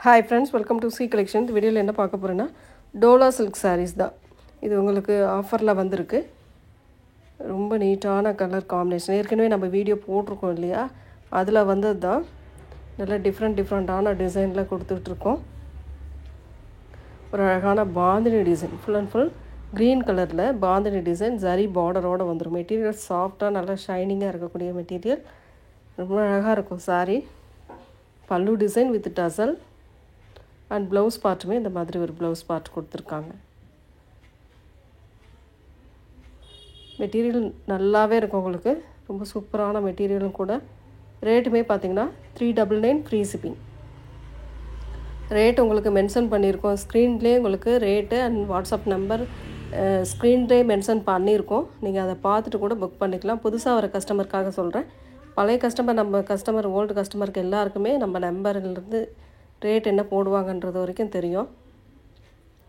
Hi friends, welcome to C Collection. இந்த வீடியோவில் என்ன பார்க்க போகிறேன்னா டோலா சில்க் sarees தான். இது உங்களுக்கு ஆஃபரில் வந்திருக்கு. ரொம்ப நீட்டான கலர் காம்பினேஷன். ஏற்கனவே நம்ம வீடியோ போட்டிருக்கோம் இல்லையா, அதில் வந்தது தான். நல்லா டிஃப்ரெண்ட்டான டிசைனில் கொடுத்துட்ருக்கோம். ஒரு அழகான bandhani design, full and full green கலரில் பாந்தினி டிசைன் ஜரி பார்டரோடு வந்துடும். மெட்டீரியல் சாஃப்டாக நல்லா ஷைனிங்காக இருக்கக்கூடிய மெட்டீரியல். ரொம்ப அழகாக இருக்கும் saree. Pallu design with tassel and blouse பார்ட்டுமே இந்த மாதிரி ஒரு ப்ளவுஸ் பார்ட் கொடுத்துருக்காங்க. மெட்டீரியல் நல்லாவே இருக்கும் உங்களுக்கு. ரொம்ப சூப்பரான மெட்டீரியலும் கூட. ரேட்டுமே பார்த்திங்கன்னா 399 ஃப்ரீ ஷிப்பிங். ரேட் உங்களுக்கு மென்ஷன் பண்ணியிருக்கோம். ஸ்க்ரீன்லேயே உங்களுக்கு ரேட்டு அண்ட் வாட்ஸ்அப் நம்பர் ஸ்க்ரீன்லேயே மென்ஷன் பண்ணியிருக்கோம். நீங்கள் அதை பார்த்துட்டு கூட புக் பண்ணிக்கலாம். புதுசாக வர கஸ்டமருக்காக சொல்கிறேன். பழைய கஸ்டமர் ஓல்டு கஸ்டமருக்கு எல்லாருக்குமே நம்ம நம்பர்லேருந்து ரேட் என்ன போடுவாங்கன்றது வரைக்கும் தெரியும்.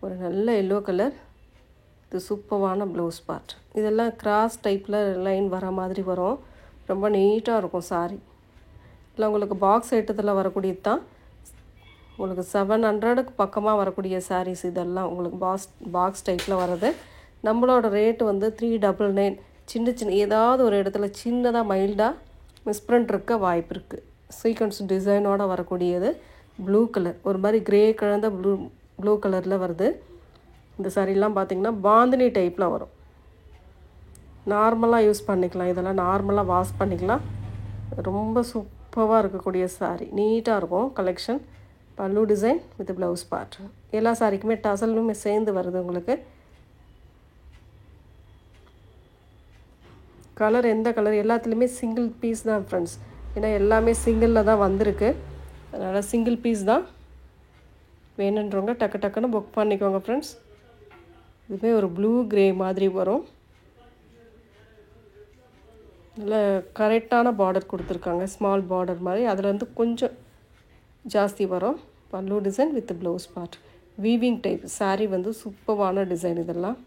ஒரு நல்ல எல்லோ கலர். இது சூப்பரான ப்ளவுஸ் பார்ட். இதெல்லாம் கிராஸ் டைப்பில் லைன் வர மாதிரி வரும். ரொம்ப நீட்டாக இருக்கும் saree. இல்லை உங்களுக்கு பாக்ஸ் ஐட்டத்தில் வரக்கூடியது தான். உங்களுக்கு 700க்கு பக்கமாக வரக்கூடிய sarees இதெல்லாம் உங்களுக்கு பாக்ஸ் டைப்பில் வர்றது. நம்மளோட ரேட்டு வந்து 399. சின்ன ஏதாவது ஒரு இடத்துல சின்னதாக மைல்டாக மிஸ்பிரிண்ட் இருக்க வாய்ப்பு இருக்குது. சீக்வன்ஸ் டிசைனோடு வரக்கூடியது. ப்ளூ கலர், ஒரு மாதிரி கிரே கலந்த ப்ளூ கலரில் வருது. இந்த சாரீலாம் பார்த்திங்கன்னா பாந்தினி டைப்பில் வரும். நார்மலாக யூஸ் பண்ணிக்கலாம். இதெல்லாம் நார்மலாக வாஷ் பண்ணிக்கலாம். ரொம்ப சூப்பராக இருக்கக்கூடிய saree. நீட்டாக இருக்கும் கலெக்ஷன். பல்லு டிசைன் வித் ப்ளவுஸ் பார்ட். எல்லா சாரிக்குமே டசலுமே சேர்ந்து வருது உங்களுக்கு. கலர் எந்த கலர் எல்லாத்துலேயுமே சிங்கிள் பீஸ் தான் ஃப்ரெண்ட்ஸ். ஏன்னா எல்லாமே சிங்கிளில் தான் வந்திருக்கு. அதனால் சிங்கிள் பீஸ் தான். வேணுன்றவங்க டக்குன்னு புக் பண்ணிக்கோங்க ஃப்ரெண்ட்ஸ். இதுவே ஒரு ப்ளூ கிரே மாதிரி வரும். நல்ல கரெக்டான பார்டர் கொடுத்துருக்காங்க. ஸ்மால் பார்டர் மாதிரி. அதில் வந்து கொஞ்சம் ஜாஸ்தி வரும். பல்லு design with blouse part. Weaving type saree வந்து சூப்பரான டிசைன். இதெல்லாம்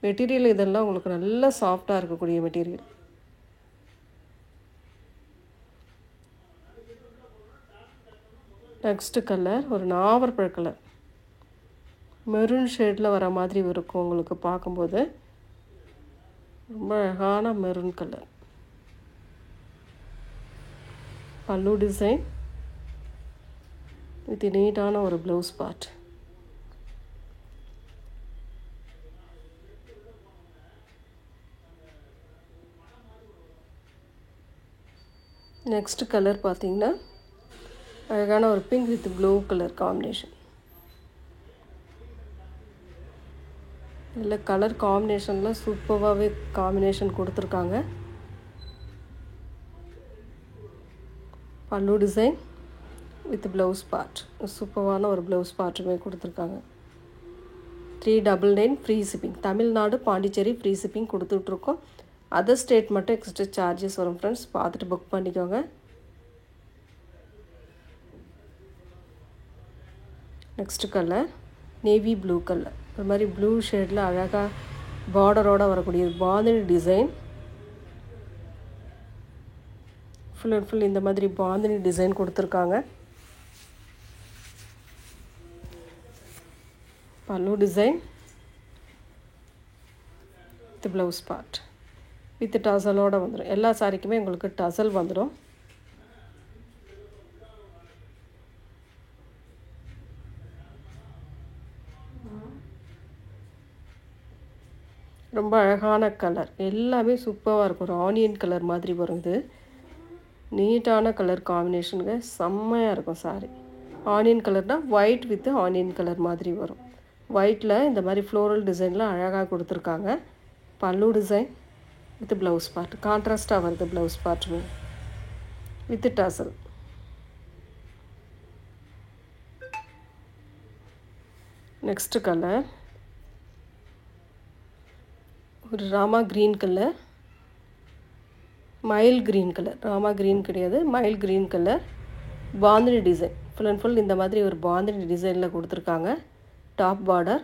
மெட்டீரியல் இதெல்லாம் உங்களுக்கு நல்ல சாஃப்டாக இருக்கக்கூடிய மெட்டீரியல். நெக்ஸ்ட்டு கலர் ஒரு நாவற்பழ கலர். மெரூன் ஷேடில் வர மாதிரி இருக்கும் உங்களுக்கு பார்க்கும்போது. ரொம்ப அழகான மெரூன் கலர். பல்லு டிசைன் வித் நீட்டான ஒரு ப்ளவுஸ் பார்ட். நெக்ஸ்ட் கலர் பார்த்திங்கன்னா அழகான ஒரு pink with blue colour combination. நல்ல கலர் காம்பினேஷனில் சூப்பராகவே காம்பினேஷன் கொடுத்துருக்காங்க. Pallu design with blouse part. சூப்பரான ஒரு ப்ளவுஸ் பார்ட்டுமே கொடுத்துருக்காங்க. 399 free shipping. Tamil Nadu Pondicherry free shipping கொடுத்துட்ருக்கோம். அதர் ஸ்டேட் மட்டும் எக்ஸ்ட்ரா சார்ஜஸ் வரும் ஃப்ரெண்ட்ஸ். பார்த்துட்டு புக் பண்ணிக்கோங்க. Next colour navy blue colour. ஒரு மாதிரி ப்ளூ ஷேடில் அழகாக பார்டரோடு வரக்கூடியது. Bandhani design full and full இந்த மாதிரி பாந்தினி டிசைன் கொடுத்துருக்காங்க. Pallu design with blouse part with டசலோடு வந்துடும். எல்லா சாரிக்குமே உங்களுக்கு டசல் வந்துடும். ரொம்ப அழகான கலர். எல்லாமே சூப்பராக இருக்கும். ஒரு ஆனியன் கலர் மாதிரி வரும். இது நீட்டான கலர் காம்பினேஷனுங்க. செம்மையாக இருக்கும் saree. ஆனியன் கலர்னால் ஒயிட் வித் ஆனியன் கலர் மாதிரி வரும். ஒயிட்டில் இந்த மாதிரி ஃப்ளோரல் டிசைன்லாம் அழகாக கொடுத்துருக்காங்க. Pallu design with blouse part. கான்ட்ராஸ்டாக வருது ப்ளவுஸ் பார்ட்டுமே வித் டசல். நெக்ஸ்ட் கலர் ஒரு Rama green colour. Mild green colour. Rama green கிடையாது, mild green colour. Bandhani design full and full இந்த மாதிரி ஒரு பாந்தினி டிசைனில் கொடுத்துருக்காங்க. Top border.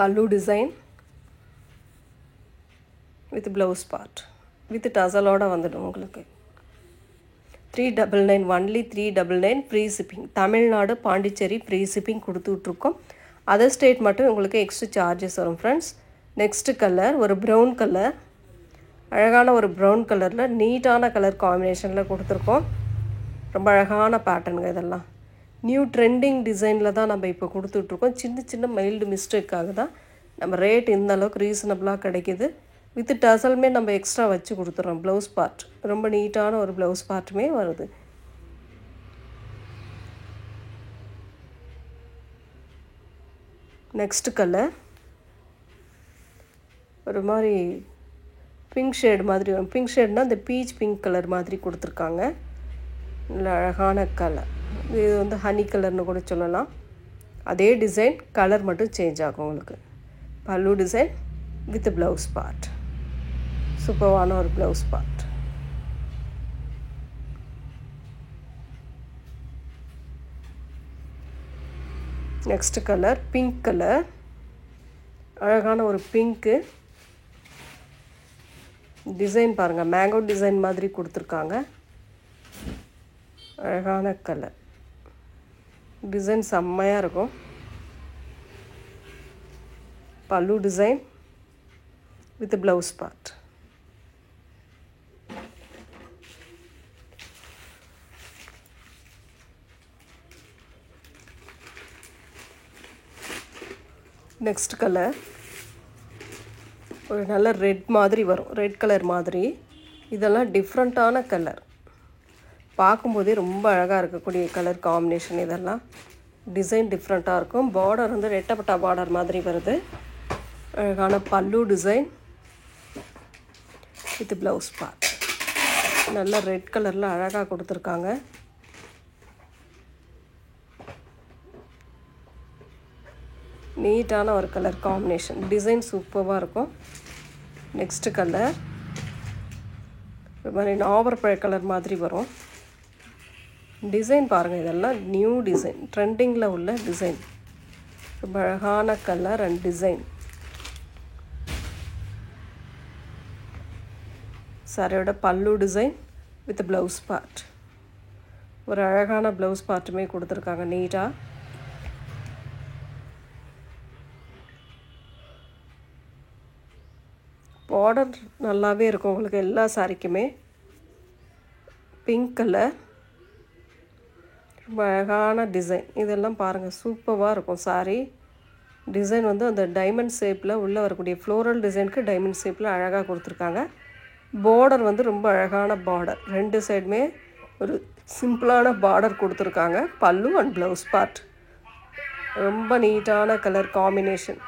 Pallu design with blouse part with டசலோடு வந்துடும் உங்களுக்கு. 399 only 399 free shipping. Tamil Nadu Pondicherry free shipping கொடுத்துட்ருக்கோம். அதர் ஸ்டேட் மட்டும் உங்களுக்கு எக்ஸ்ட்ரா சார்ஜஸ் வரும் ஃப்ரெண்ட்ஸ். நெக்ஸ்ட்டு கலர் ஒரு ப்ரௌன் கலர், அழகான ஒரு ப்ரௌன் கலரில் நீட்டான கலர் காம்பினேஷனில் கொடுத்துருக்கோம். ரொம்ப அழகான பேட்டர்னுங்க இதெல்லாம். நியூ ட்ரெண்டிங் டிசைனில் தான் நம்ம இப்போ கொடுத்துட்ருக்கோம். சின்ன சின்ன மைல்டு மிஸ்டேக்காக தான் நம்ம ரேட் இந்த அளவுக்கு ரீசனபிளாக கிடைக்கிது. வித் டசலுமே நம்ம எக்ஸ்ட்ரா வச்சு கொடுத்துட்றோம். ப்ளவுஸ் பார்ட் ரொம்ப நீட்டான ஒரு ப்ளவுஸ் பார்ட்டுமே வருது. நெக்ஸ்ட் கலர் ஒரு மாதிரி பிங்க் ஷேடு மாதிரி வரும். பிங்க் ஷேட்னால் இந்த பீச் பிங்க் கலர் மாதிரி கொடுத்துருக்காங்க. நல்ல அழகான கலர். இது வந்து ஹனி கலர்னு கூட சொல்லலாம். அதே டிசைன், கலர் மட்டும் சேஞ்ச் ஆகும் உங்களுக்கு. பல்லு டிசைன் வித் ப்ளவுஸ் பார்ட். சூப்பரான ஒரு blouse part. Next colour pink colour, அழகான ஒரு பிங்க்கு டிசைன் பாருங்கள். மேங்கோ டிசைன் மாதிரி கொடுத்துருக்காங்க. அழகான கலர் டிசைன் செம்மையாக இருக்கும். பல்லு design with blouse part. Next colour ஒரு நல்ல ரெட் மாதிரி வரும். ரெட் கலர் மாதிரி. இதெல்லாம் டிஃப்ரெண்ட்டான கலர். பார்க்கும்போதே ரொம்ப அழகாக இருக்கக்கூடிய கலர் காம்பினேஷன். இதெல்லாம் டிசைன் டிஃப்ரெண்ட்டாக இருக்கும். பார்டர் வந்து ரெட்டப்பட்டா பார்டர் மாதிரி வருது. அழகான பல்லு டிசைன் வித் ப்ளவுஸ் பார்ட். நல்ல ரெட் கலரில் அழகாக கொடுத்துருக்காங்க. நீட்டான ஒரு கலர் காம்பினேஷன். டிசைன் சூப்பராக இருக்கும். நெக்ஸ்ட் கலர் ஒரு மாதிரி நாவற்பழ கலர் மாதிரி வரும். டிசைன் பாருங்கள். இதெல்லாம் நியூ டிசைன், ட்ரெண்டிங்கில் உள்ள டிசைன். ரொம்ப அழகான கலர் அண்ட் டிசைன். சாரியோட பல்லு டிசைன் வித் ப்ளவுஸ் பார்ட். ஒரு அழகான ப்ளவுஸ் பார்ட்டுமே கொடுத்துருக்காங்க நீட்டாக. பார்டர் நல்லாவே இருக்கும் உங்களுக்கு எல்லா சாரிக்குமே. பிங்க் கலர், ரொம்ப அழகான டிசைன். இதெல்லாம் பாருங்கள் சூப்பராக இருக்கும் சாரி. டிசைன் வந்து அந்த டைமண்ட் ஷேப்பில் உள்ளே வரக்கூடிய ஃப்ளோரல் டிசைனுக்கு டைமண்ட் ஷேப்பில் அழகாக கொடுத்துருக்காங்க. பார்டர் வந்து ரொம்ப அழகான பார்டர். ரெண்டு சைடுமே ஒரு சிம்பிளான பார்டர் கொடுத்துருக்காங்க. பல்லு அண்ட் ப்ளவுஸ் பார்ட். ரொம்ப நீட்டான கலர் காம்பினேஷன்.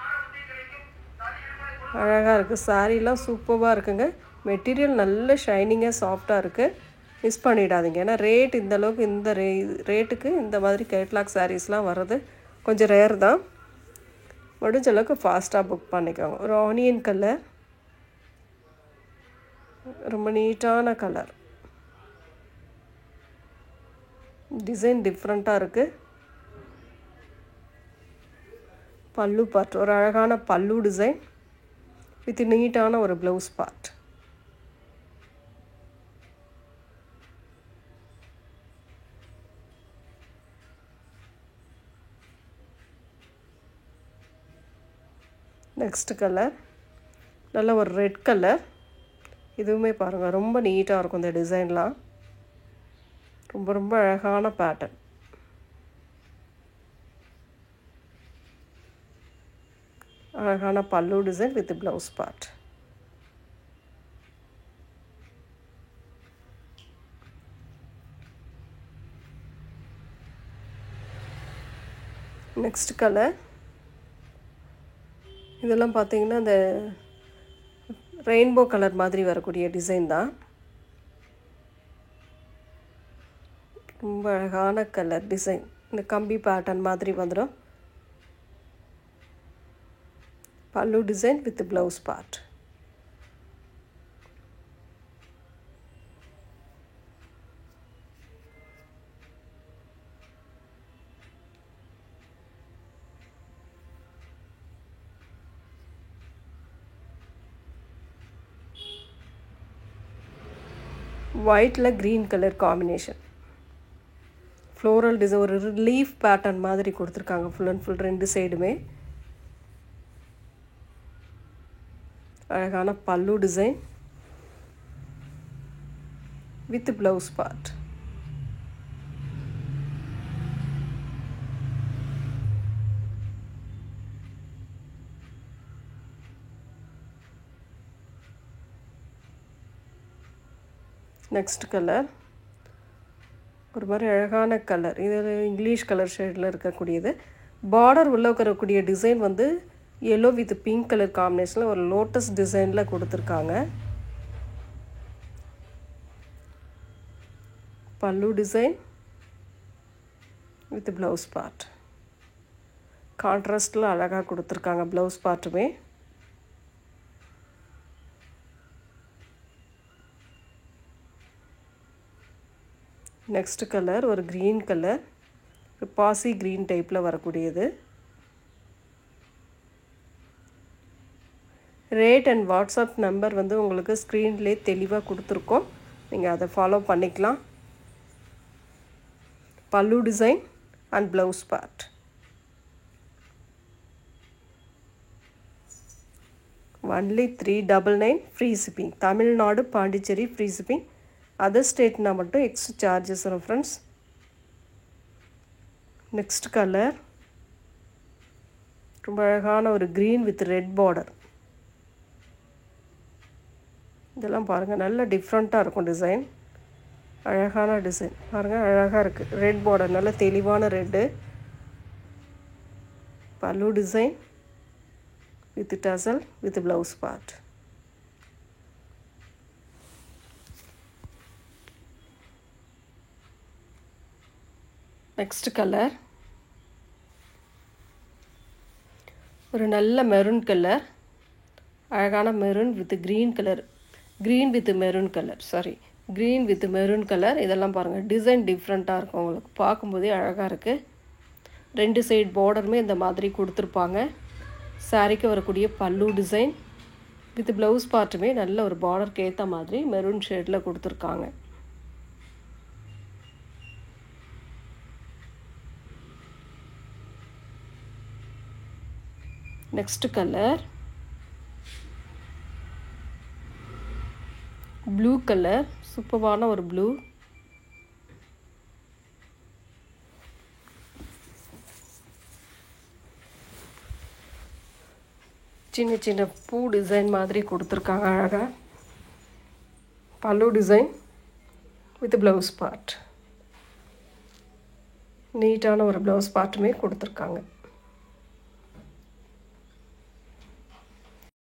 அழகாக இருக்குது. சாரீலாம் சூப்பராக இருக்குங்க. மெட்டீரியல் நல்ல ஷைனிங்காக சாஃப்டாக இருக்குது. மிஸ் பண்ணிடாதீங்க. ஏன்னா ரேட் இந்தளவுக்கு இந்த ரேட்டுக்கு இந்த மாதிரி கேட்லாக் சாரீஸ்லாம் வர்றது கொஞ்சம் ரேர் தான். முடிஞ்ச அளவுக்கு ஃபாஸ்ட்டாக புக் பண்ணிக்கோங்க. ஒரு ஆனியன் கலர், ரொம்ப நீட்டான கலர். டிசைன் டிஃப்ரெண்ட்டாக இருக்குது. பல்லு பார்ட் ஒரு அழகான பல்லு டிசைன் வித் நீட்டான ஒரு ப்ளவுஸ் பார்ட். நெக்ஸ்ட் கலர் நல்ல ஒரு ரெட் கலர். இதுவுமே பாருங்கள் ரொம்ப நீட்டாக இருக்கும். இந்த டிசைன்லாம் ரொம்ப ரொம்ப அழகான பேட்டர்ன். அழகான பல்லு design with blouse part. Next colour இதெல்லாம் பார்த்தீங்கன்னா இந்த ரெயின்போ கலர் மாதிரி வரக்கூடிய டிசைன் தான். ரொம்ப அழகான கலர் டிசைன். இந்த கம்பி பேட்டர்ன் மாதிரி வந்துடும். பல்லு டிசைன் வித் ப்ளவுஸ் பார்ட். ஒயிட்டில் green colour combination. Floral design ஒரு லீஃப் பேட்டர்ன் மாதிரி கொடுத்துருக்காங்க ஃபுல் அண்ட் ஃபுல் 2 சைடுமே. அழகான பல்லு design with blouse part. Next colour ஒரு மாதிரி அழகான கலர். இது இங்கிலீஷ் கலர் ஷேடில் இருக்கக்கூடியது. பார்டர் உள்ள இருக்கக்கூடிய டிசைன் வந்து எல்லோ வித் பிங்க் கலர் காம்பினேஷனில் ஒரு லோட்டஸ் டிசைனில் கொடுத்துருக்காங்க. Pallu design with blouse part. கான்ட்ராஸ்டில் அழகாக கொடுத்துருக்காங்க ப்ளவுஸ் பார்ட்டுமே. நெக்ஸ்ட் கலர் ஒரு க்ரீன் கலர், ஒரு பாசி க்ரீன் டைப்பில் வரக்கூடியது. ரேட் அண்ட் வாட்ஸ்அப் நம்பர் வந்து உங்களுக்கு ஸ்க்ரீன்லேயே தெளிவாக கொடுத்துருக்கோம், நீங்கள் அதை ஃபாலோ பண்ணிக்கலாம். Pallu design and blouse part. Only 399 free shipping. Tamil Nadu Pondicherry free shipping. Other ஸ்டேட்னா மட்டும் எக்ஸ்ட்ரா சார்ஜஸ் வரும் ஃப்ரெண்ட்ஸ். நெக்ஸ்ட் கலர் ரொம்ப அழகான ஒரு க்ரீன் வித் ரெட் பார்டர். இதெல்லாம் பாருங்கள், நல்ல டிஃப்ரெண்ட்டாக இருக்கும் டிசைன். அழகான டிசைன் பாருங்கள், அழகாக இருக்குது. ரெட் பார்டர் நல்ல தெளிவான ரெட்டு. பல்லு design with டசல் with blouse part. Next colour ஒரு நல்ல மெரூன் கலர். அழகான maroon with green colour, green with maroon colour, green with maroon colour. இதெல்லாம் பாருங்கள், டிசைன் டிஃப்ரெண்ட்டாக இருக்கும், உங்களுக்கு பார்க்கும்போதே அழகாக இருக்குது. 2 சைடு பார்டருமே இந்த மாதிரி கொடுத்துருப்பாங்க. சாரீக்கு வரக்கூடிய பல்லு டிசைன் வித் ப்ளவுஸ் பார்ட்டுமே நல்ல ஒரு பார்டருக்கு ஏற்ற மாதிரி மெரூன் ஷேடில் கொடுத்துருக்காங்க. நெக்ஸ்ட் கலர் ப்ளூ கலர், சூப்பரான ஒரு ப்ளூ. சின்ன சின்ன பூ டிசைன் மாதிரி கொடுத்துருக்காங்க அழகாக. பல்லு டிசைன் வித் ப்ளவுஸ் பார்ட். நீட்டான ஒரு ப்ளவுஸ் பார்ட்டுமே கொடுத்துருக்காங்க.